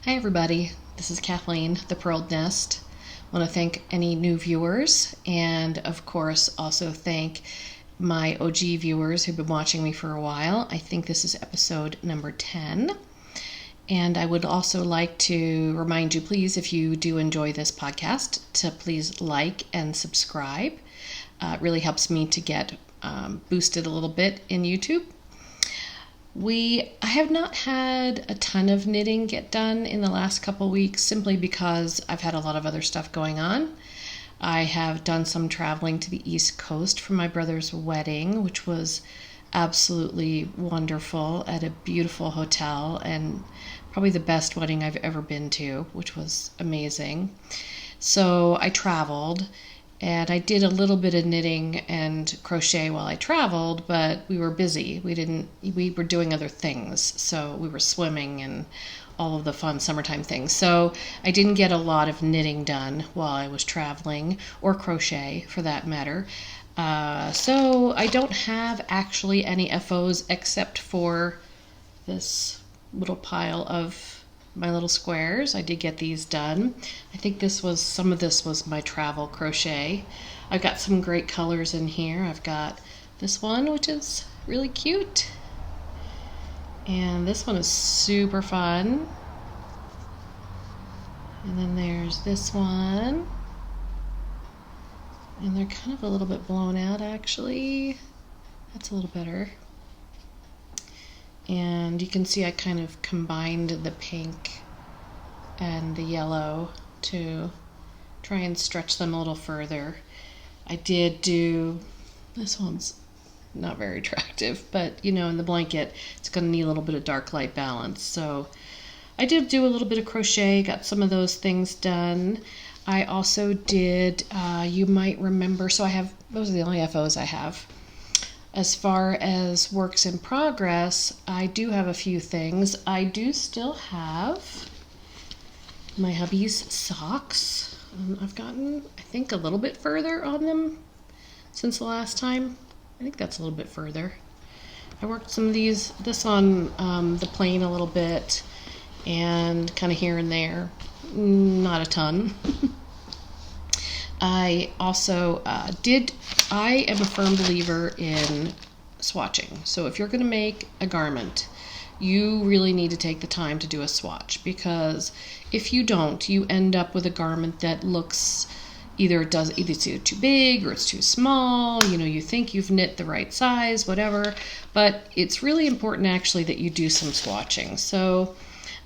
Hi everybody, this is Kathleen, the Pearled Nest. I want to thank any new viewers and of course also thank my OG viewers who've been watching me for a while. I think this is episode number 10. And I would also like to remind you, please, if you do enjoy this podcast, to please like and subscribe. It really helps me to get boosted a little bit in YouTube. I have not had a ton of knitting get done in the last couple weeks simply because I've had a lot of other stuff going on. I have done some traveling to the East Coast for my brother's wedding, which was absolutely wonderful at a beautiful hotel and probably the best wedding I've ever been to, which was amazing. So I traveled. And I did a little bit of knitting and crochet while I traveled, but we were busy. We were doing other things. So we were swimming and all of the fun summertime things. So I didn't get a lot of knitting done while I was traveling, or crochet for that matter. So I don't have actually any FOs except for this little pile of my little squares. I did get these done. I think some of this was my travel crochet. I've got some great colors in here. I've got this one, which is really cute. And this one is super fun. And then there's this one. And they're kind of a little bit blown out, actually. That's a little better. And you can see I kind of combined the pink and the yellow to try and stretch them a little further. I did do, this one's not very attractive, but in the blanket it's going to need a little bit of dark light balance. So I did do a little bit of crochet, got some of those things done. I also did, you might remember, so those are the only FOs I have. As far as works in progress, I do have a few things. I do still have my hubby's socks. I've gotten, I think, a little bit further on them since the last time. I think that's a little bit further. I worked some of this on the plane a little bit and kind of here and there. Not a ton. I also I am a firm believer in swatching. So if you're going to make a garment, you really need to take the time to do a swatch, because if you don't, you end up with a garment that looks either it's too big or it's too small. You think you've knit the right size, whatever, but it's really important actually that you do some swatching. So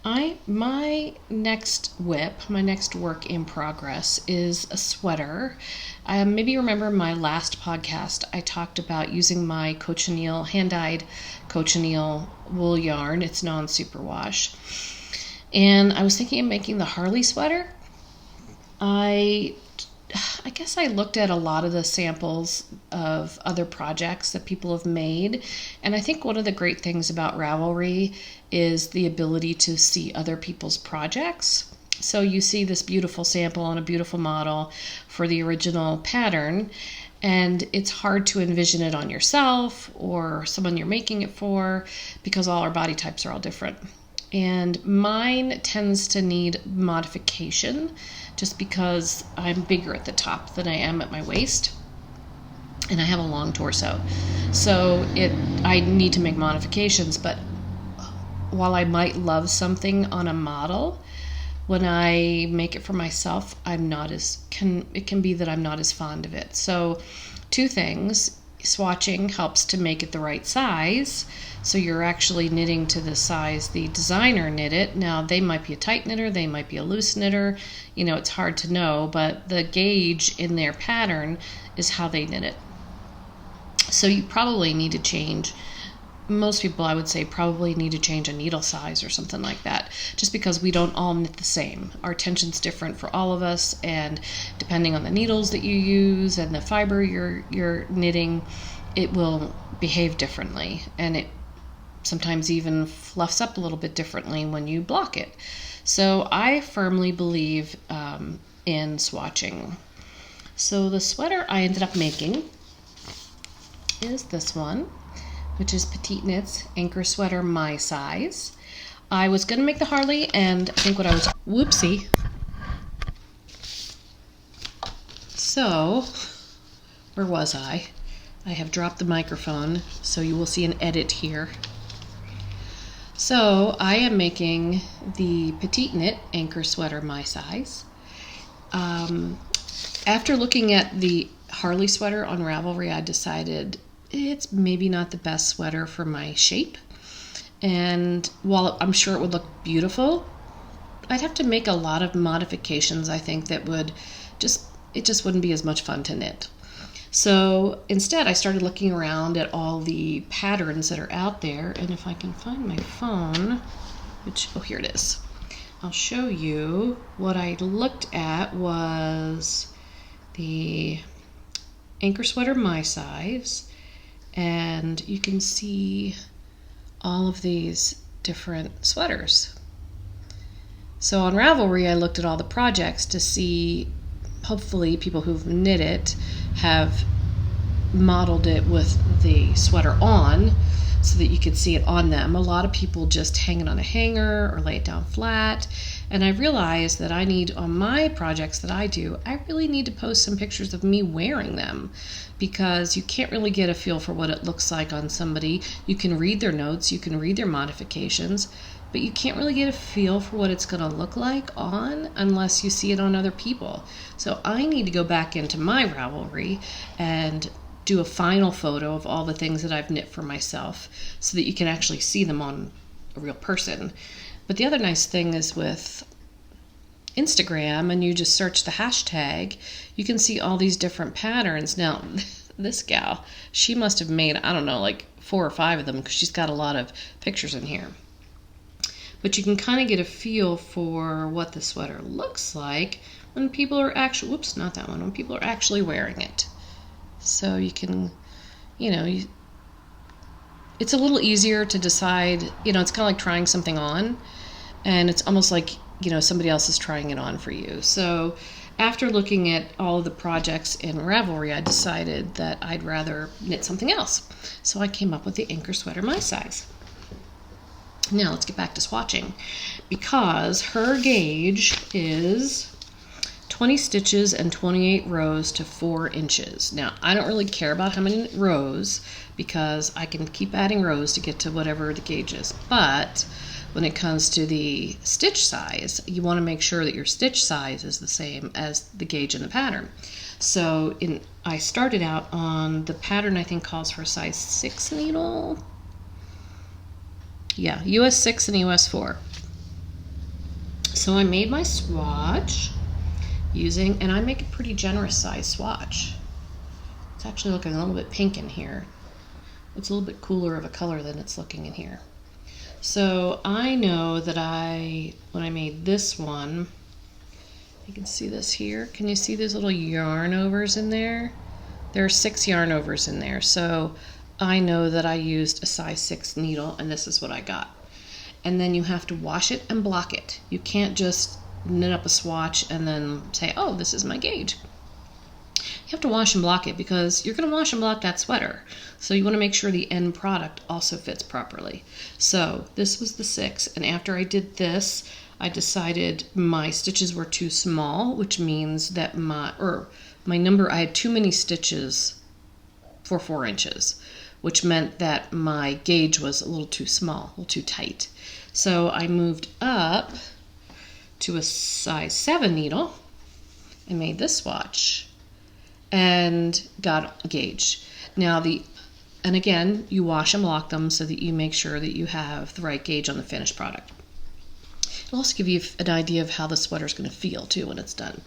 my next work in progress is a sweater. Maybe you remember my last podcast, I talked about using my cochineal, hand-dyed cochineal wool yarn. It's non-superwash. And I was thinking of making the Harley sweater. I guess I looked at a lot of the samples of other projects that people have made, and I think one of the great things about Ravelry is the ability to see other people's projects. So you see this beautiful sample on a beautiful model for the original pattern, and it's hard to envision it on yourself or someone you're making it for, because all our body types are all different. And mine tends to need modification just because I'm bigger at the top than I am at my waist, and I have a long torso. So I need to make modifications, but while I might love something on a model, when I make it for myself, it can be that I'm not as fond of it. So two things. Swatching helps to make it the right size, so you're actually knitting to the size the designer knit it. Now, they might be a tight knitter, they might be a loose knitter, it's hard to know, but the gauge in their pattern is how they knit it. So you probably need to change, most people I would say probably need to change a needle size or something like that, just because we don't all knit the same. Our tension's different for all of us, and depending on the needles that you use and the fiber you're knitting, it will behave differently, and it sometimes even fluffs up a little bit differently when you block it. So I firmly believe in swatching. So the sweater I ended up making is this one, which is Petite Knits Anchor Sweater My Size. I was going to make the Harley, and I think what I was... Whoopsie. So, where was I? I have dropped the microphone, so you will see an edit here. So, I am making the Petite Knit Anchor Sweater my size. After looking at the Harley sweater on Ravelry, I decided it's maybe not the best sweater for my shape. And while I'm sure it would look beautiful, I'd have to make a lot of modifications, I think, that would it just wouldn't be as much fun to knit. So instead, I started looking around at all the patterns that are out there, and if I can find my phone, oh, here it is. I'll show you what I looked at was the Anchor Sweater my size, and you can see all of these different sweaters. So on Ravelry, I looked at all the projects to see, hopefully people who've knit it have modeled it with the sweater on so that you could see it on them. A lot of people just hang it on a hanger or lay it down flat. And I realized that I need, on my projects that I do, I really need to post some pictures of me wearing them, because you can't really get a feel for what it looks like on somebody. You can read their notes, you can read their modifications, but you can't really get a feel for what it's going to look like on unless you see it on other people. So I need to go back into my Ravelry and do a final photo of all the things that I've knit for myself so that you can actually see them on a real person. But the other nice thing is with Instagram, and you just search the hashtag, you can see all these different patterns. Now, this gal, she must have made, I don't know, like 4 or 5 of them, because she's got a lot of pictures in here. But you can kind of get a feel for what the sweater looks like when people are actually, whoops, not that one, when people are actually wearing it. So you can, it's a little easier to decide, it's kind of like trying something on, and it's almost like, somebody else is trying it on for you. So after looking at all of the projects in Ravelry, I decided that I'd rather knit something else. So I came up with the Anchor Sweater my size. Now let's get back to swatching, because her gauge is 20 stitches and 28 rows to 4 inches. Now, I don't really care about how many rows, because I can keep adding rows to get to whatever the gauge is. But when it comes to the stitch size, you want to make sure that your stitch size is the same as the gauge in the pattern. So I started out on the pattern, I think calls for a size 6 needle. Yeah, US 6 and US 4. So I made my swatch using, and I make a pretty generous size swatch. It's actually looking a little bit pink in here. It's a little bit cooler of a color than it's looking in here. So I know that when I made this one, you can see this here. Can you see these little yarn overs in there? There are 6 yarn overs in there. So I know that I used a size 6 needle, and this is what I got. And then you have to wash it and block it. You can't just knit up a swatch and then say, oh, this is my gauge. You have to wash and block it, because you're going to wash and block that sweater. So you want to make sure the end product also fits properly. So this was the 6, and after I did this, I decided my stitches were too small, which means that my number, I had too many stitches for 4 inches, which meant that my gauge was a little too small, a little too tight. So I moved up to a size 7 needle and made this swatch and got a gauge. Now and again, you wash and block them so that you make sure that you have the right gauge on the finished product. It'll also give you an idea of how the sweater's going to feel too when it's done.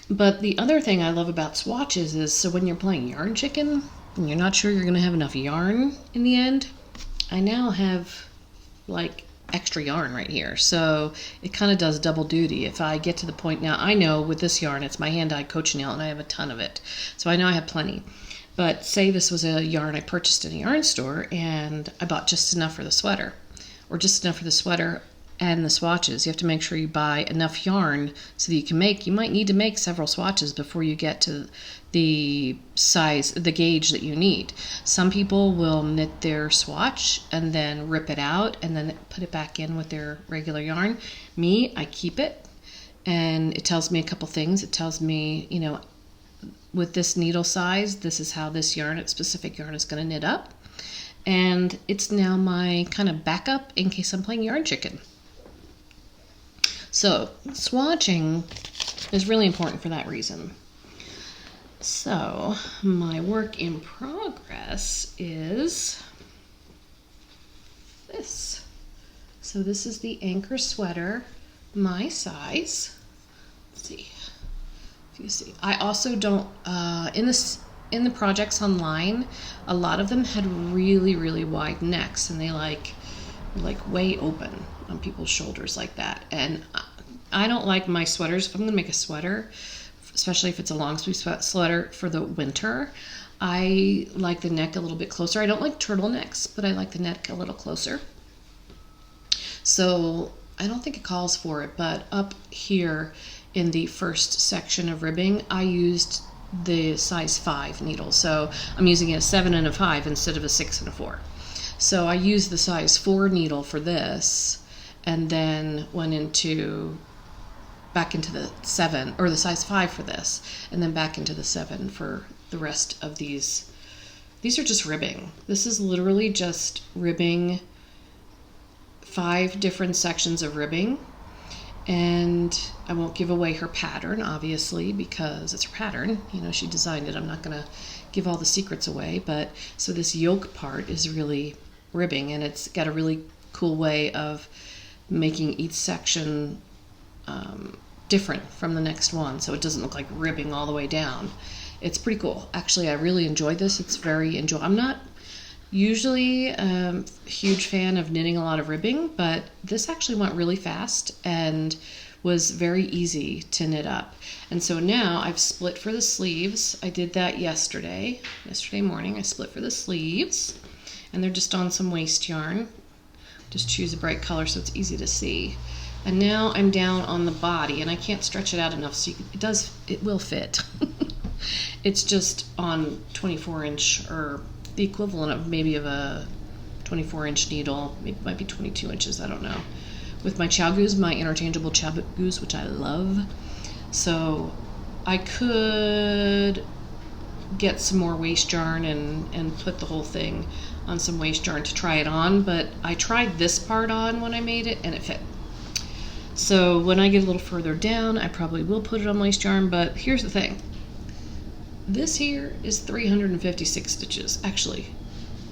But the other thing I love about swatches is, so when you're playing yarn chicken and you're not sure you're going to have enough yarn in the end, I now have like extra yarn right here. So it kind of does double duty. If I get to the point, now I know with this yarn, it's my hand-dyed cochineal, and I have a ton of it. So I know I have plenty. But say this was a yarn I purchased in a yarn store, and I bought just enough for the sweater, or just enough for the sweater and the swatches. You have to make sure you buy enough yarn so that you might need to make several swatches before you get to the size, the gauge that you need. Some people will knit their swatch and then rip it out and then put it back in with their regular yarn. Me, I keep it, and it tells me a couple things. It tells me, you know, with this needle size, this is how this yarn, specific yarn, is going to knit up. And it's now my kind of backup in case I'm playing yarn chicken. So swatching is really important for that reason. So my work in progress is this. So this is the Anchor sweater, my size. Let's see if you see. I also don't in the projects online, a lot of them had really wide necks, and they like way open on people's shoulders like that. And I don't like my sweaters. If I'm gonna make a sweater, especially if it's a long sleeve sweater for the winter, I like the neck a little bit closer. I don't like turtlenecks, but I like the neck a little closer. So I don't think it calls for it, but up here in the first section of ribbing, I used the size 5 needle. So I'm using a 7 and a 5 instead of a 6 and a 4. So I used the size 4 needle for this, and then went back into the 7, or the size 5 for this, and then back into the 7 for the rest of these. These are just ribbing. This is literally just ribbing, 5 different sections of ribbing. And I won't give away her pattern, obviously, because it's her pattern. You know, she designed it. I'm not going to give all the secrets away. But so this yoke part is really ribbing, and it's got a really cool way of making each section different from the next one, so it doesn't look like ribbing all the way down. It's pretty cool. Actually, I really enjoyed this. It's very enjoyable. I'm not usually a huge fan of knitting a lot of ribbing, but this actually went really fast and was very easy to knit up. And so now I've split for the sleeves. I did that yesterday morning. I split for the sleeves, and they're just on some waste yarn. Just choose a bright color so it's easy to see. And now I'm down on the body, and I can't stretch it out enough so it will fit. It's just on 24-inch, or the equivalent of maybe of a 24-inch needle. It might be 22 inches, I don't know. With my Chow Goose, my interchangeable Chow Goose, which I love. So I could get some more waste yarn and put the whole thing on some waste yarn to try it on, but I tried this part on when I made it, and it fit. So when I get a little further down, I probably will put it on waste yarn, but here's the thing. This here is 356 stitches. Actually,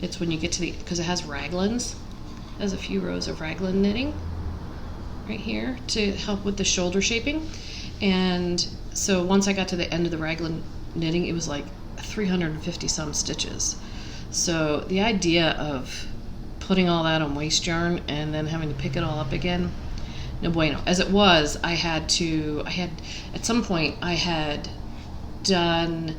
it's when you get to the, because it has raglans. It has a few rows of raglan knitting right here to help with the shoulder shaping. And so once I got to the end of the raglan knitting, it was like 350 some stitches. So the idea of putting all that on waste yarn and then having to pick it all up again, no bueno. As it was, I had at some point I had done,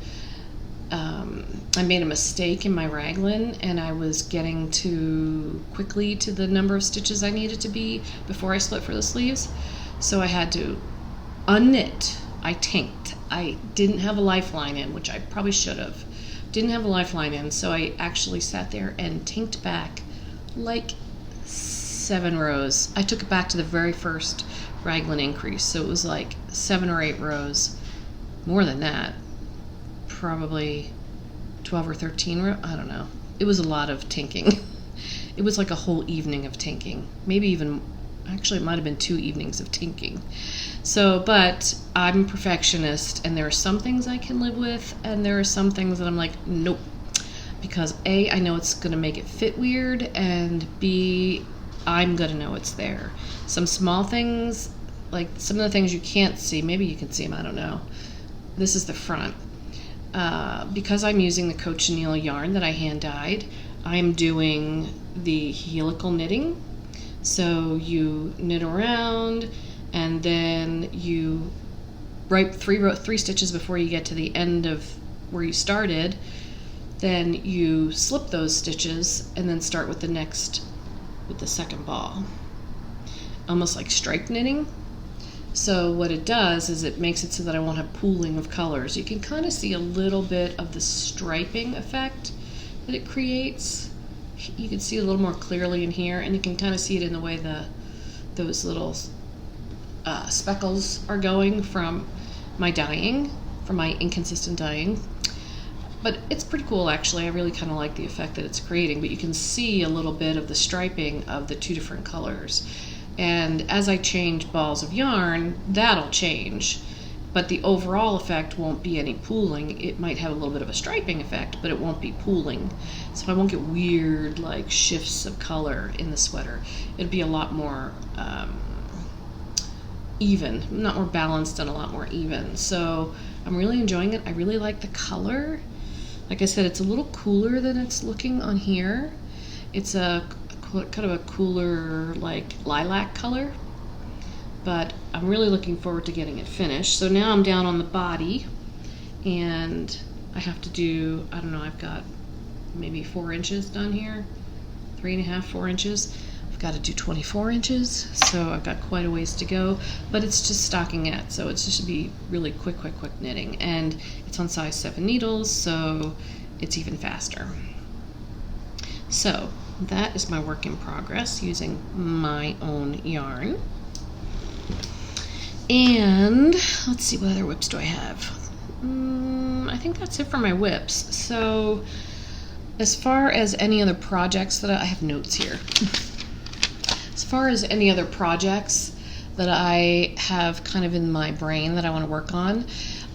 I made a mistake in my raglan, and I was getting too quickly to the number of stitches I needed to be before I split for the sleeves. So I had to unknit. I tanked. I didn't have a lifeline in, which I probably should have. Didn't have a lifeline in, so I actually sat there and tanked back like 7 rows. I took it back to the very first raglan increase, so it was like 7 or 8 rows. More than that, probably 12 or 13 rows. I don't know. It was a lot of tinking. It was like a whole evening of tinking. Maybe even, actually it might have been 2 evenings of tinking. So, but I'm a perfectionist, and there are some things I can live with, and there are some things that I'm like, nope. Because A, I know it's gonna make it fit weird, and B, I'm gonna know it's there. Some small things, like some of the things you can't see, maybe you can see them, I don't know. This is the front. Because I'm using the cochineal yarn that I hand dyed, I'm doing the helical knitting. So you knit around, and then you, right 3 stitches before you get to the end of where you started, then you slip those stitches and then start with the second ball. almost like stripe knitting. So what it does is it makes it so that I won't have pooling of colors. You can kind of see a little bit of the striping effect that it creates. You can see a little more clearly in here, and you can kind of see it in the way those little speckles are going from my dyeing, from my inconsistent dyeing. But it's pretty cool, actually. I really kind of like the effect that it's creating, but you can see a little bit of the striping of the two different colors. And as I change balls of yarn, that'll change, but the overall effect won't be any pooling. It might have a little bit of a striping effect, but it won't be pooling. So I won't get weird like shifts of color in the sweater. It'll be a lot more even, not more balanced and a lot more even. So I'm really enjoying it. I really like the color. Like I said, it's a little cooler than it's looking on here. It's a kind of a cooler like lilac color, but I'm really looking forward to getting it finished. So now I'm down on the body, and I have to do, I don't know, I've got maybe 4 inches done here, 3.5, 4 inches. I've got to do 24 inches, so I've got quite a ways to go, but it's just stockinette, so it's just to be really quick knitting, and it's on size 7 needles, so it's even faster. So that is my work in progress using my own yarn. And let's see, what other whips do I have? I think that's it for my whips. So as far as any other projects that I have notes here. As far as any other projects that I have kind of in my brain that I want to work on,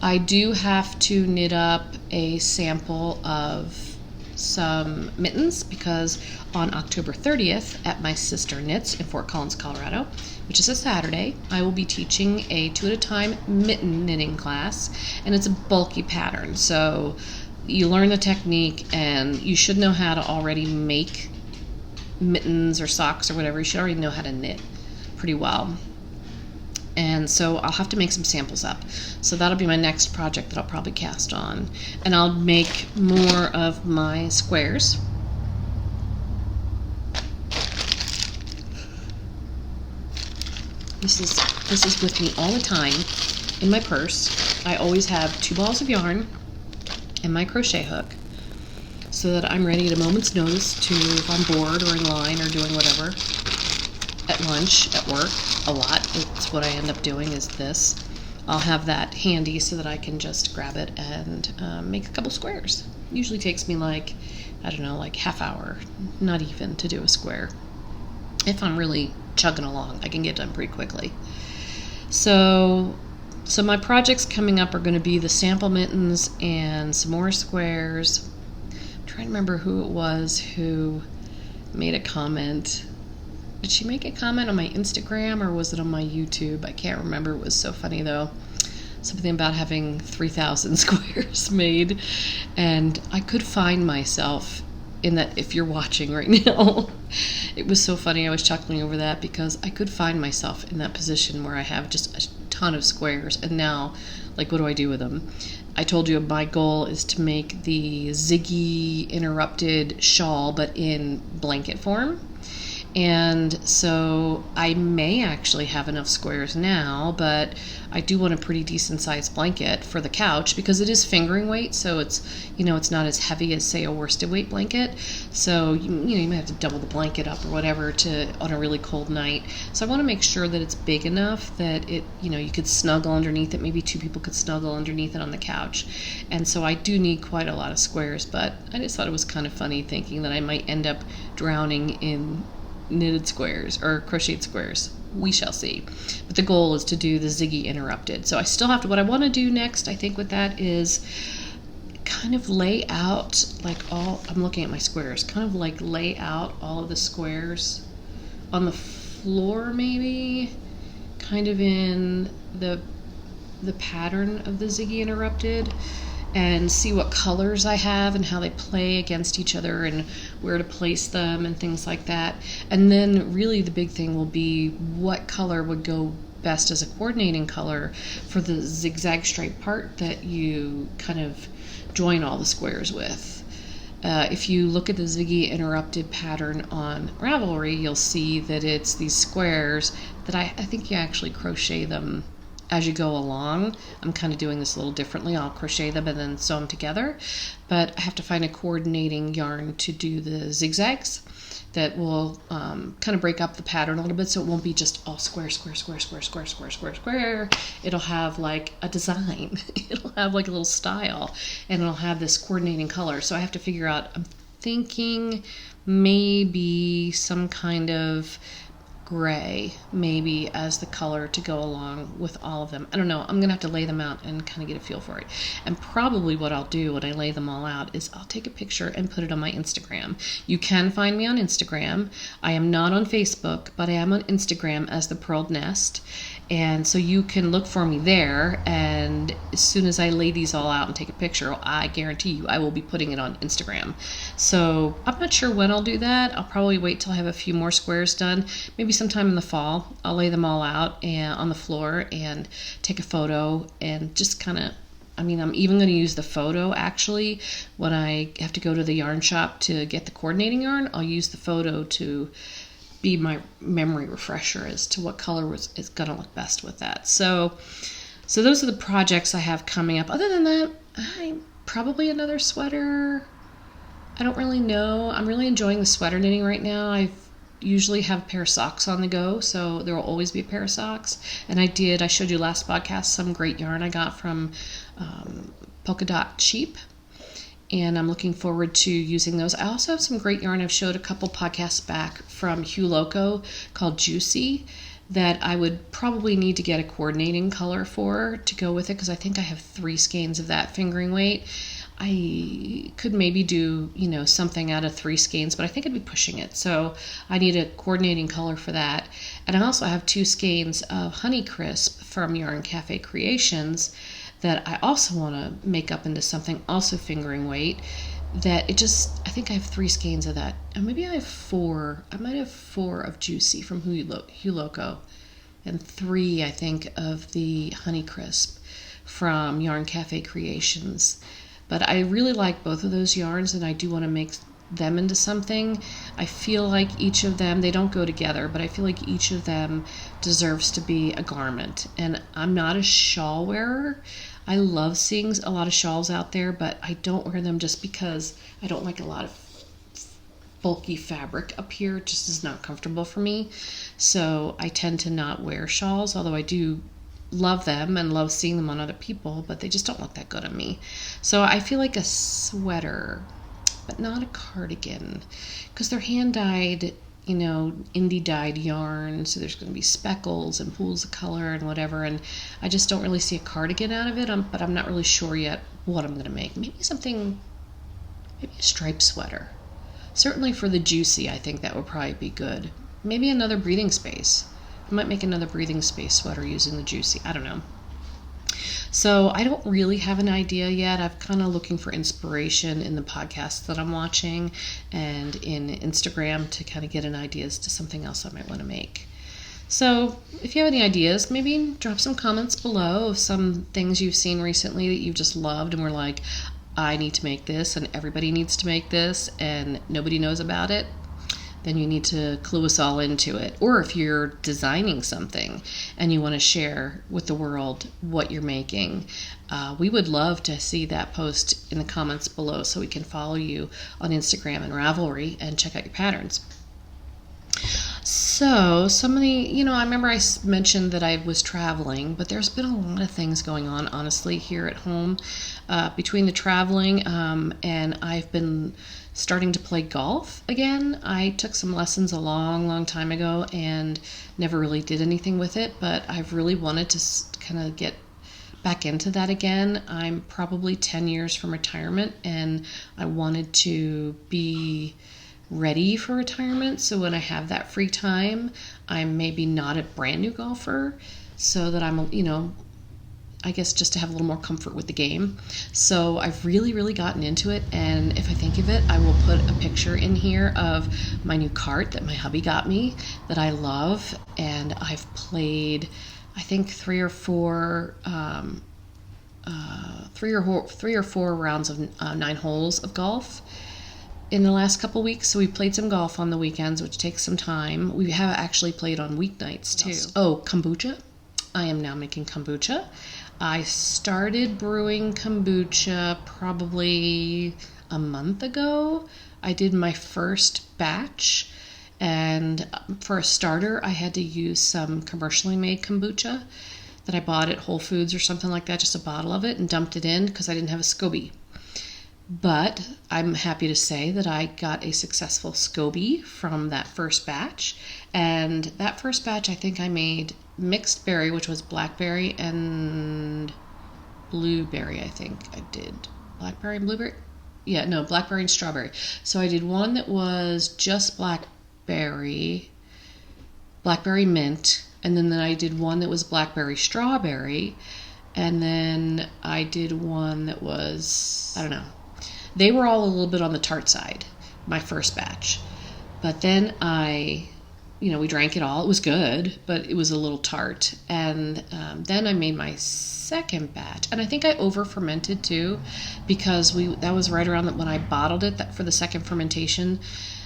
I do have to knit up a sample of some mittens, because on October 30th at my sister knits in Fort Collins, Colorado, which is a Saturday, I will be teaching a 2 at a time mitten knitting class, and it's a bulky pattern, so you learn the technique and you should know how to already make mittens or socks or whatever. You should already know how to knit pretty well. And so I'll have to make some samples up. So that'll be my next project that I'll probably cast on. And I'll make more of my squares. This is with me all the time in my purse. I always have 2 balls of yarn and my crochet hook, so that I'm ready at a moment's notice to, if I'm bored or in line or doing whatever, at lunch, at work, a lot. It's what I end up doing is this. I'll have that handy so that I can just grab it and make a couple squares. Usually takes me like, I don't know, like half hour, not even, to do a square. If I'm really chugging along, I can get done pretty quickly. So my projects coming up are going to be the sample mittens and some more squares. I'm trying to remember who it was who made a comment. Did she make a comment on my Instagram or was it on my YouTube? I can't remember. It was so funny though. Something about having 3,000 squares made. And I could find myself in that, if you're watching right now. It was so funny. I was chuckling over that because I could find myself in that position where I have just a ton of squares. And now, like, what do I do with them? I told you my goal is to make the Ziggy interrupted shawl, but in blanket form. And so I may actually have enough squares now, but I do want a pretty decent sized blanket for the couch because it is fingering weight, so it's, you know, it's not as heavy as, say, a worsted weight blanket. So you might have to double the blanket up or whatever on a really cold night. So I want to make sure that it's big enough that it, you could snuggle underneath it. Maybe 2 people could snuggle underneath it on the couch. And so I do need quite a lot of squares, but I just thought it was kind of funny thinking that I might end up drowning in knitted squares or crocheted squares. We shall see. But the goal is to do the Ziggy interrupted. So I still have to, what I want to do next, I think, with that is kind of lay out I'm looking at my squares, kind of like lay out all of the squares on the floor, maybe kind of in the pattern of the Ziggy interrupted, and see what colors I have and how they play against each other and where to place them and things like that. And then really the big thing will be what color would go best as a coordinating color for the zigzag stripe part that you kind of join all the squares with. If you look at the Ziggy Interrupted pattern on Ravelry, you'll see that it's these squares that I think you actually crochet them as you go along. I'm kind of doing this a little differently. I'll crochet them and then sew them together, but I have to find a coordinating yarn to do the zigzags that will kind of break up the pattern a little bit, so it won't be just all square, square, square, square, square, square, square, square. It'll have like a design. It'll have like a little style, and it'll have this coordinating color. So I have to figure out, I'm thinking maybe some kind of gray maybe as the color to go along with all of them. I don't know. I'm gonna have to lay them out and kind of get a feel for it. And probably what I'll do when I lay them all out is I'll take a picture and put it on my Instagram. You can find me on Instagram. I am not on Facebook, but I am on Instagram as the Purled Nest. And so you can look for me there, and as soon as I lay these all out and take a picture, I guarantee you I will be putting it on Instagram. So I'm not sure when I'll do that. I'll probably wait till I have a few more squares done. Maybe sometime in the fall. I'll lay them all out and on the floor and take a photo and just kind of, I'm even going to use the photo actually when I have to go to the yarn shop to get the coordinating yarn. I'll use the photo to be my memory refresher as to what color is going to look best with that. So those are the projects I have coming up. Other than that, probably another sweater. I don't really know. I'm really enjoying the sweater knitting right now. I usually have a pair of socks on the go, so there will always be a pair of socks. And I showed you last podcast some great yarn I got from Polka Dot Sheep, and I'm looking forward to using those. I also have some great yarn I've showed a couple podcasts back from Helical called Juicy that I would probably need to get a coordinating color for to go with it, because I think I have 3 skeins of that fingering weight. I could maybe do, something out of 3 skeins, but I think I'd be pushing it. So I need a coordinating color for that. And I also have 2 skeins of Honey Crisp from Yarn Cafe Creations that I also want to make up into something also fingering weight. I think I have 3 skeins of that. And maybe I have 4. I might have 4 of Juicy from Helical and 3, I think, of the Honey Crisp from Yarn Cafe Creations. But I really like both of those yarns, and I do want to make them into something. I feel like each of them, they don't go together, but I feel like each of them deserves to be a garment. And I'm not a shawl wearer. I love seeing a lot of shawls out there, but I don't wear them just because I don't like a lot of bulky fabric up here. It just is not comfortable for me. So I tend to not wear shawls, although I do love them and love seeing them on other people, but they just don't look that good on me. So I feel like a sweater, but not a cardigan, because they're hand-dyed, indie-dyed yarn, so there's going to be speckles and pools of color and whatever, and I just don't really see a cardigan out of it, but I'm not really sure yet what I'm going to make. Maybe a striped sweater. Certainly for the Juicy, I think that would probably be good. Maybe another breathing space. I might make another breathing space sweater using the Juicy. I don't know. So I don't really have an idea yet. I'm kind of looking for inspiration in the podcasts that I'm watching and in Instagram to kind of get an idea as to something else I might want to make. So if you have any ideas, maybe drop some comments below of some things you've seen recently that you've just loved and were like, I need to make this and everybody needs to make this and nobody knows about it. Then you need to clue us all into it. Or if you're designing something and you want to share with the world what you're making, we would love to see that post in the comments below so we can follow you on Instagram and Ravelry and check out your patterns. So some of the, I remember I mentioned that I was traveling, but there's been a lot of things going on, honestly, here at home between the traveling and I've been starting to play golf again. I took some lessons a long time ago and never really did anything with it, but I've really wanted to kind of get back into that again. I'm probably 10 years from retirement and I wanted to be ready for retirement, so when I have that free time, I'm maybe not a brand new golfer, so that I'm, I guess just to have a little more comfort with the game. So I've really gotten into it, and if I think of it, I will put a picture in here of my new cart that my hubby got me that I love, and I've played, I think 3 or 4 rounds of 9 holes of golf. in the last couple weeks, so we played some golf on the weekends, which takes some time. We have actually played on weeknights too. Oh, kombucha. I am now making kombucha. I started brewing kombucha probably a month ago. I did my first batch, and for a starter, I had to use some commercially made kombucha that I bought at Whole Foods or something like that, just a bottle of it, and dumped it in because I didn't have a SCOBY. But I'm happy to say that I got a successful SCOBY from that first batch. And that first batch, I think I made mixed berry, which was blackberry and blueberry, I think I did. Blackberry and blueberry? Yeah, no, blackberry and strawberry. So I did one that was just blackberry mint, and then I did one that was blackberry strawberry, and then I did one that was, I don't know. They were all a little bit on the tart side, my first batch. But then we drank it all. It was good, but it was a little tart. And then I made my second batch. And I think I over-fermented too, because that was right around when I bottled it for the second fermentation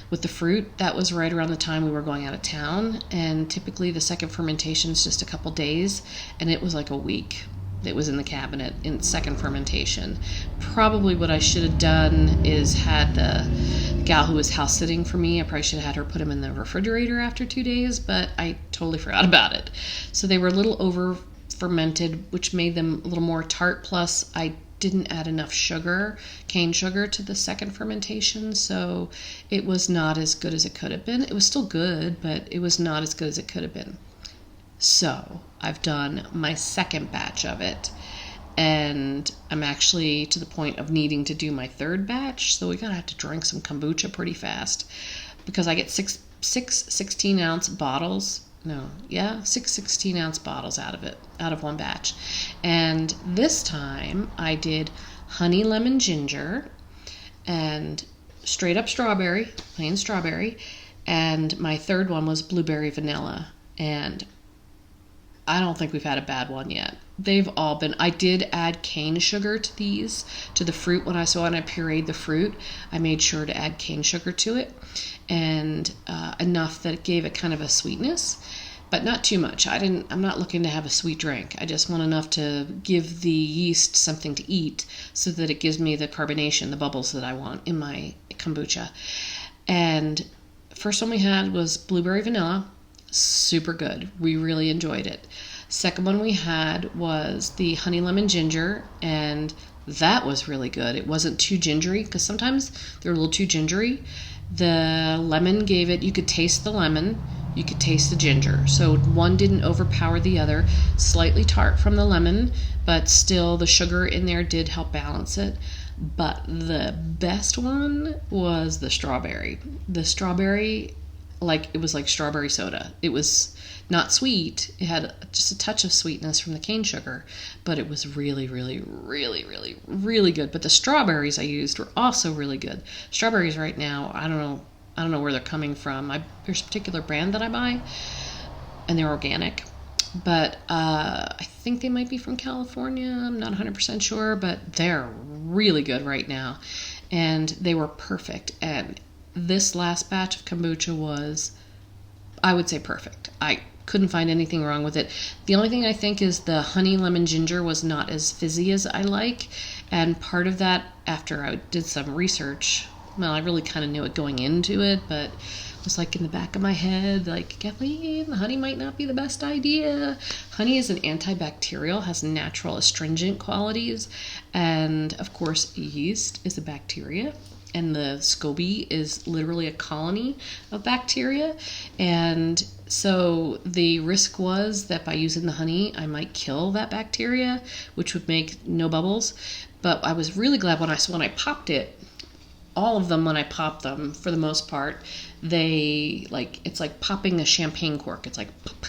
with the fruit. That was right around the time we were going out of town. And typically the second fermentation is just a couple days, and it was like a week. It was in the cabinet in second fermentation. Probably what I should have done is had the gal who was house sitting for me, I probably should have had her put them in the refrigerator after 2 days, but I totally forgot about it. So they were a little over fermented, which made them a little more tart. Plus I didn't add enough sugar, cane sugar, to the second fermentation, so it was not as good as it could have been. It was still good, but it was not as good as it could have been. So I've done my second batch of it, and I'm actually to the point of needing to do my third batch, so we're going to have to drink some kombucha pretty fast, because I get six 16-ounce bottles. Six 16-ounce bottles out of one batch. And this time I did honey lemon ginger and straight up strawberry, plain strawberry, and my third one was blueberry vanilla. And I don't think we've had a bad one yet. They've all been. I did add cane sugar to the fruit when I pureed the fruit. I made sure to add cane sugar to it, and enough that it gave it kind of a sweetness, but not too much. I'm not looking to have a sweet drink. I just want enough to give the yeast something to eat, so that it gives me the carbonation, the bubbles that I want in my kombucha. And first one we had was blueberry vanilla. Super good. We really enjoyed it. Second one we had was the honey lemon ginger, and that was really good. It wasn't too gingery, because sometimes they're a little too gingery. The lemon gave it, you could taste the lemon, you could taste the ginger. So one didn't overpower the other. Slightly tart from the lemon, but still the sugar in there did help balance it. But the best one was the strawberry. The strawberry, it was like strawberry soda. It was not sweet. It had just a touch of sweetness from the cane sugar, but it was really, really, really, really, really good. But the strawberries I used were also really good. Strawberries right now, I don't know where they're coming from. There's a particular brand that I buy, and they're organic, but I think they might be from California. I'm not 100% sure, but they're really good right now, and they were perfect. And this last batch of kombucha was, I would say, perfect. I couldn't find anything wrong with it. The only thing I think is the honey lemon ginger was not as fizzy as I like, and part of that, after I did some research, well, I really kind of knew it going into it, but it was in the back of my head, Kathleen, the honey might not be the best idea. Honey is an antibacterial, has natural astringent qualities, and of course yeast is a bacteria, and the SCOBY is literally a colony of bacteria. And so the risk was that by using the honey, I might kill that bacteria, which would make no bubbles. But I was really glad when I popped it, all of them, when I popped them, for the most part, it's like popping a champagne cork. It's like pop.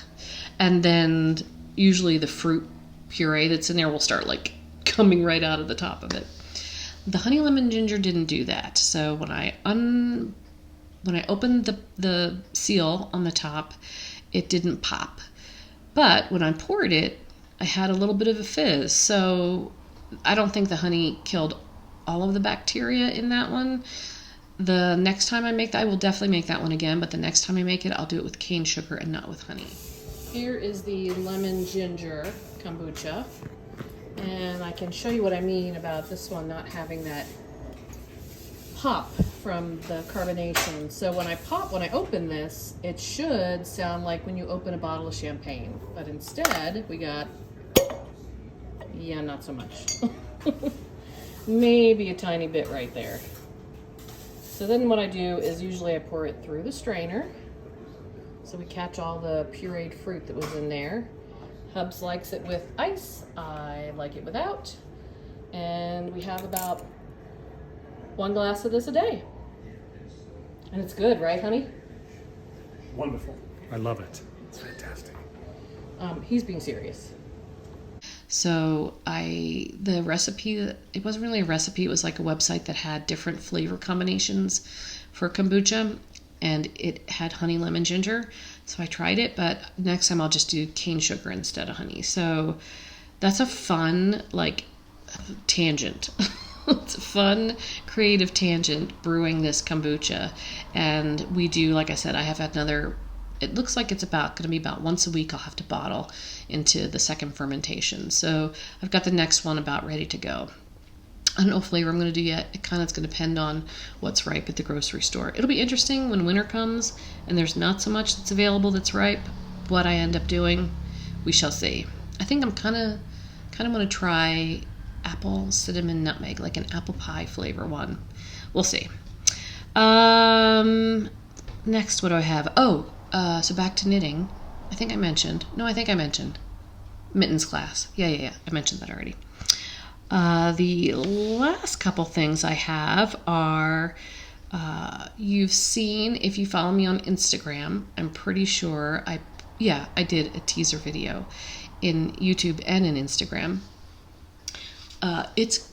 And then usually the fruit puree that's in there will start coming right out of the top of it. The honey lemon ginger didn't do that. So when I opened the seal on the top, it didn't pop. But when I poured it, I had a little bit of a fizz. So I don't think the honey killed all of the bacteria in that one. The next time I make that, I will definitely make that one again, but the next time I make it, I'll do it with cane sugar and not with honey. Here is the lemon ginger kombucha, and I can show you what I mean about this one not having that pop from the carbonation. So when I open this, it should sound like when you open a bottle of champagne, but instead we got, yeah, not so much. Maybe a tiny bit right there. So then what I do is usually I pour it through the strainer so we catch all the pureed fruit that was in there. Hubs likes it with ice, I like it without, and we have about 1 glass of this a day. And it's good, right, honey? Wonderful. I love it. It's fantastic. He's being serious. So the recipe, it wasn't really a recipe, it was like a website that had different flavor combinations for kombucha, and it had honey, lemon, ginger. So I tried it, but next time I'll just do cane sugar instead of honey. So that's a fun, like, tangent. It's a fun, creative tangent brewing this kombucha. And we do, like I said, I have another, it looks like it's going to be about once a week I'll have to bottle into the second fermentation. So I've got the next one about ready to go. I don't know what flavor I'm going to do yet. It kind of is going to depend on what's ripe at the grocery store. It'll be interesting when winter comes and there's not so much that's available that's ripe. What I end up doing, we shall see. I think I'm kind of going to try apple, cinnamon, nutmeg, like an apple pie flavor one. We'll see. Next, what do I have? So back to knitting. I think I mentioned mittens class. Yeah. I mentioned that already. The last couple things I have are, you've seen, if you follow me on Instagram, I'm pretty sure I did a teaser video in YouTube and in Instagram. It's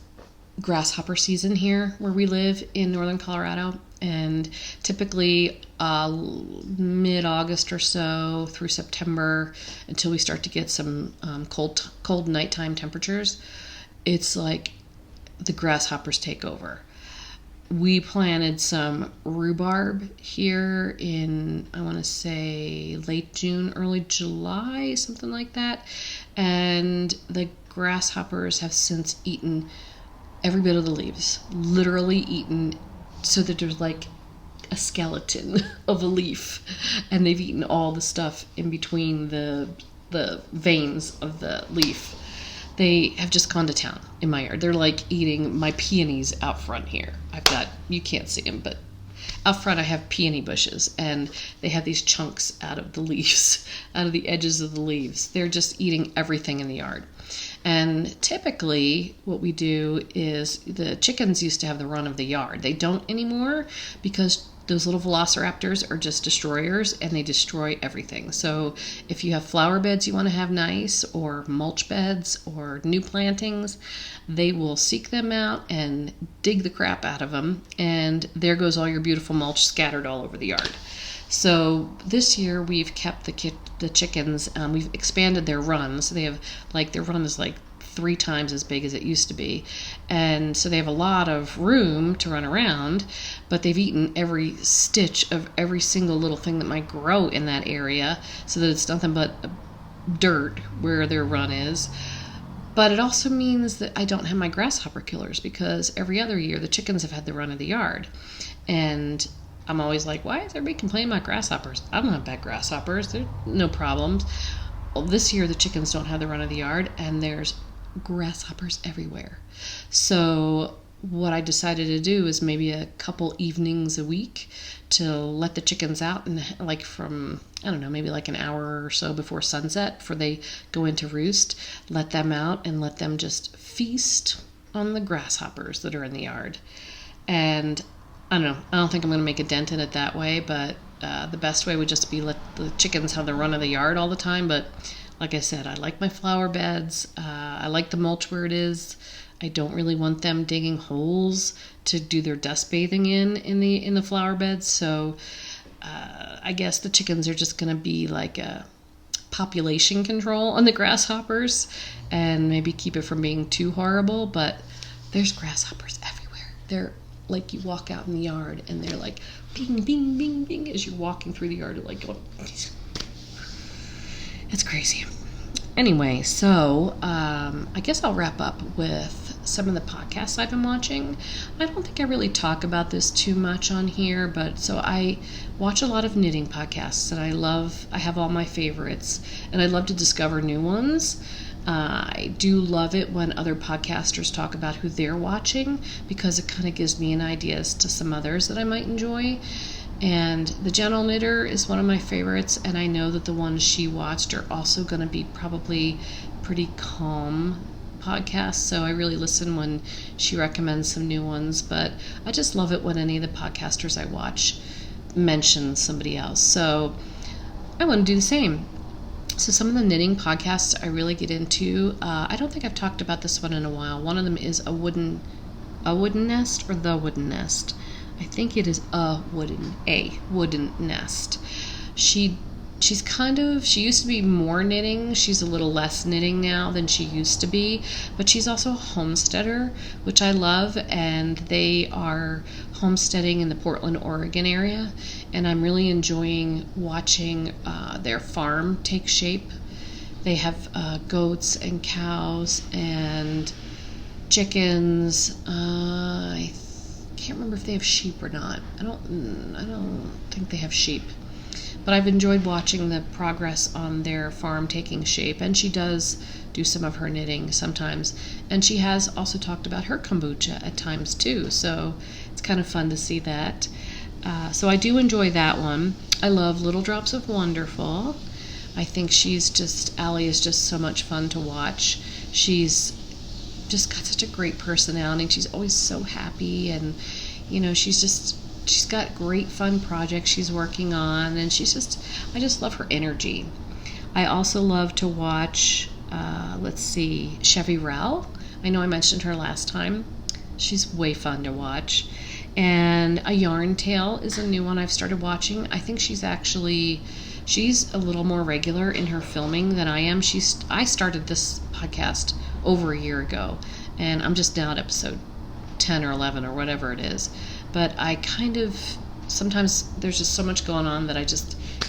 grasshopper season here where we live in northern Colorado, and typically mid-August or so through September until we start to get some cold nighttime temperatures, it's like the grasshoppers take over. We planted some rhubarb here in, I want to say, late June, early July, something like that, and the grasshoppers have since eaten every bit of the leaves, literally eaten, so that there's like a skeleton of a leaf, and they've eaten all the stuff in between the veins of the leaf. They have just gone to town in my yard. They're like eating my peonies out front here. You can't see them, but out front I have peony bushes, and they have these chunks out of the leaves, out of the edges of the leaves. They're just eating everything in the yard. And typically what we do is, the chickens used to have the run of the yard. They don't anymore because those little velociraptors are just destroyers, and they destroy everything. So if you have flower beds you want to have nice, or mulch beds, or new plantings, they will seek them out and dig the crap out of them, and there goes all your beautiful mulch scattered all over the yard. So this year we've kept the chickens, we've expanded their runs. They have, like, their run is like 3 times as big as it used to be, and so they have a lot of room to run around, but they've eaten every stitch of every single little thing that might grow in that area, so that it's nothing but dirt where their run is. But it also means that I don't have my grasshopper killers, because every other year the chickens have had the run of the yard, and I'm always like, why is everybody complaining about grasshoppers? I don't have bad grasshoppers. There's no problems. Well, this year the chickens don't have the run of the yard, and there's grasshoppers everywhere. So what I decided to do is maybe a couple evenings a week to let the chickens out, and like from, I don't know, maybe like an hour or so before sunset, before they go into roost, let them out and let them just feast on the grasshoppers that are in the yard. And I don't know, I don't think I'm going to make a dent in it that way, but the best way would just be let the chickens have the run of the yard all the time. But like I said, I like my flower beds. I like the mulch where it is. I don't really want them digging holes to do their dust bathing in the flower beds. So I guess the chickens are just going to be like a population control on the grasshoppers, and maybe keep it from being too horrible. But there's grasshoppers everywhere. They're like you walk out in the yard and they're like bing, bing, bing, bing as you're walking through the yard. You're like, it's crazy. Anyway, so I guess I'll wrap up with some of the podcasts I've been watching. I don't think I really talk about this too much on here, but so I watch a lot of knitting podcasts, and I have all my favorites, and I love to discover new ones. I do love it when other podcasters talk about who they're watching, because it kind of gives me an idea as to some others that I might enjoy. And The Gentle Knitter is one of my favorites, and I know that the ones she watched are also going to be probably pretty calm podcasts, so I really listen when she recommends some new ones. But I just love it when any of the podcasters I watch mention somebody else, so I want to do the same. So some of the knitting podcasts I really get into, I don't think I've talked about this one in a while. One of them is A Wooden Nest, or The Wooden Nest. I think it is A Wooden Nest. She used to be more knitting. She's a little less knitting now than she used to be, but she's also a homesteader, which I love, and they are homesteading in the Portland, Oregon area, and I'm really enjoying watching their farm take shape. They have goats and cows and chickens. I can't remember if they have sheep or not. I don't think they have sheep. But I've enjoyed watching the progress on their farm taking shape, and she does do some of her knitting sometimes. And she has also talked about her kombucha at times too, so it's kind of fun to see that. So I do enjoy that one. I love Little Drops of Wonderful. I think Allie is just so much fun to watch. She's just got such a great personality. She's always so happy, and she's got great fun projects she's working on, and I just love her energy. I also love to watch, Chevy Rell. I know I mentioned her last time. She's way fun to watch. And A Yarn Tale is a new one I've started watching. I think she's a little more regular in her filming than I am. I started this podcast over a year ago, and I'm just now at episode 10 or 11 or whatever it is. But sometimes there's just so much going on that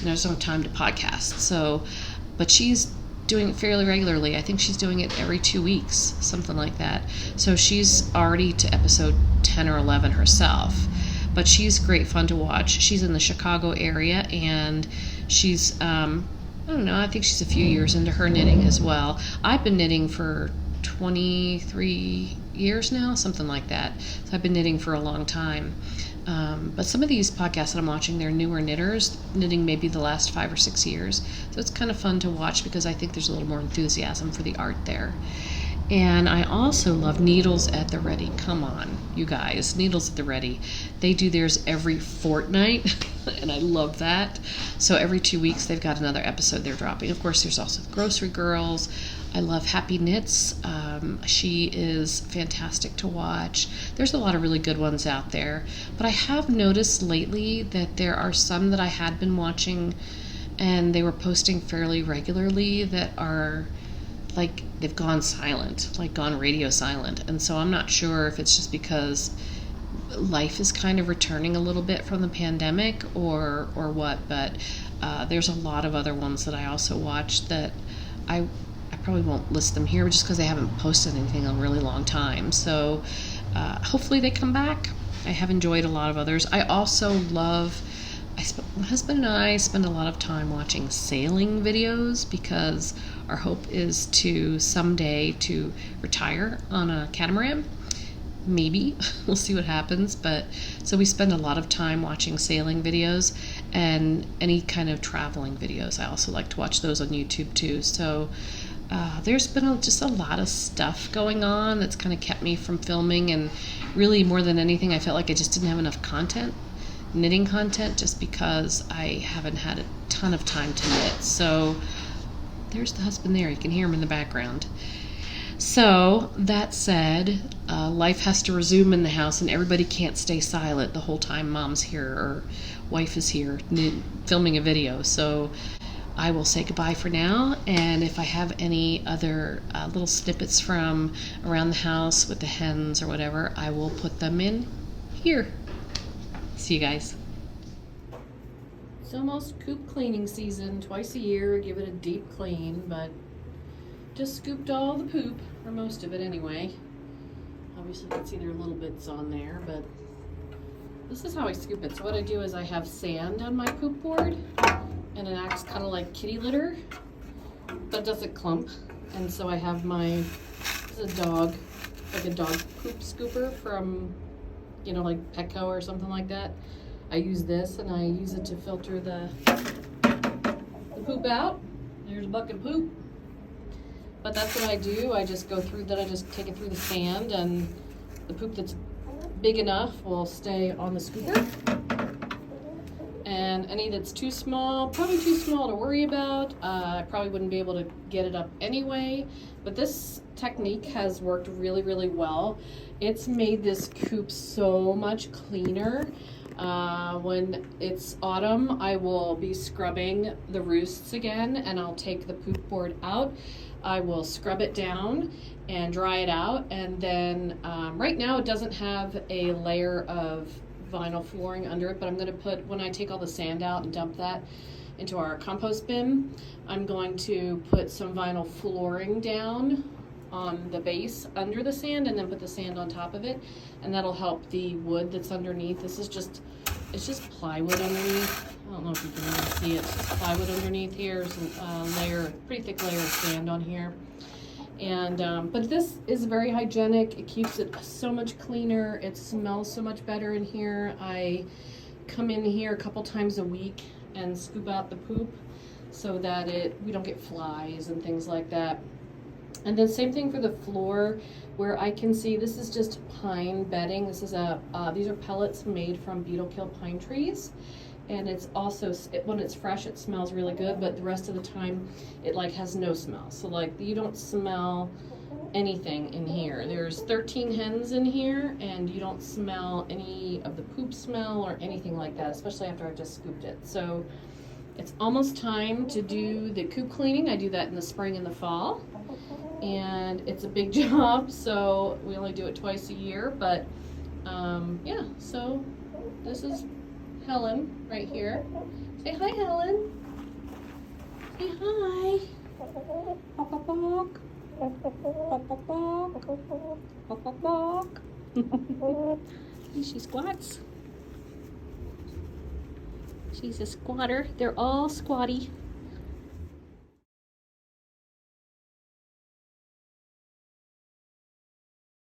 there's no time to podcast. But she's doing it fairly regularly. I think she's doing it every 2 weeks, something like that. So she's already to episode 10 or 11 herself. But she's great fun to watch. She's in the Chicago area, and she's, I don't know, I think she's a few years into her knitting as well. I've been knitting for 23 years now, something like that. So I've been knitting for a long time. But some of these podcasts that I'm watching, they're newer knitters, knitting maybe the last 5 or 6 years. So it's kind of fun to watch because I think there's a little more enthusiasm for the art there. And I also love Needles at the Ready. Come on, you guys, Needles at the Ready. They do theirs every fortnight, and I love that. So every 2 weeks, they've got another episode they're dropping. Of course, there's also the Grocery Girls. I love Happy Knits. She is fantastic to watch. There's a lot of really good ones out there. But I have noticed lately that there are some that I had been watching, and they were posting fairly regularly that are like they've gone silent, like gone radio silent. And so I'm not sure if it's just because life is kind of returning a little bit from the pandemic or what, but there's a lot of other ones that I also watch that I probably won't list them here just because they haven't posted anything in a really long time. So hopefully they come back. I have enjoyed a lot of others. I also love, my husband and I spend a lot of time watching sailing videos because our hope is to someday to retire on a catamaran. Maybe. We'll see what happens. But so we spend a lot of time watching sailing videos and any kind of traveling videos. I also like to watch those on YouTube too. So there's been just a lot of stuff going on that's kind of kept me from filming, and really more than anything I felt like I just didn't have enough knitting content, just because I haven't had a ton of time to knit. So there's the husband there. You can hear him in the background. So that said, life has to resume in the house, and everybody can't stay silent the whole time mom's here or wife is here filming a video. So I will say goodbye for now, and if I have any other little snippets from around the house with the hens or whatever, I will put them in here. See you guys. It's almost coop cleaning season. Twice a year, give it a deep clean, but just scooped all the poop, or most of it anyway. Obviously you can see there are little bits on there, but this is how I scoop it. So what I do is I have sand on my poop board, and it acts kind of like kitty litter, but it doesn't clump. And so I have my, this is a dog, like a dog poop scooper from, you know, like Petco or something like that. I use this, and I use it to filter the poop out. There's a bucket of poop. But that's what I do. I just go through that. I just take it through the sand, and the poop that's big enough will stay on the scooper. And any that's too small, probably too small to worry about. I probably wouldn't be able to get it up anyway. But this technique has worked really, really well. It's made this coop so much cleaner. When it's autumn, I will be scrubbing the roosts again, and I'll take the poop board out. I will scrub it down and dry it out, and then right now it doesn't have a layer of vinyl flooring under it, but I'm going to put, when I take all the sand out and dump that into our compost bin, I'm going to put some vinyl flooring down on the base under the sand, and then put the sand on top of it, and that'll help the wood that's underneath. This is just, it's just plywood underneath. I don't know if you can really see it. It's just plywood underneath here. Some layer, pretty thick layer of sand on here. And but this is very hygienic. It keeps it so much cleaner. It smells so much better in here. I come in here a couple times a week and scoop out the poop so that we don't get flies and things like that. And then same thing for the floor, where I can see this is just pine bedding. This is these are pellets made from beetle kill pine trees. And it's also, when it's fresh, it smells really good, but the rest of the time it like has no smell. So like you don't smell anything in here. There's 13 hens in here, and you don't smell any of the poop smell or anything like that, especially after I've just scooped it. So it's almost time to do the coop cleaning. I do that in the spring and the fall, and it's a big job, so we only do it twice a year. But yeah, so this is Helen right here. Say hi, Helen. Say hi. Bok, bok, bok. Bok, bok, bok. Bok, bok, bok. She squats. She's a squatter. They're all squatty.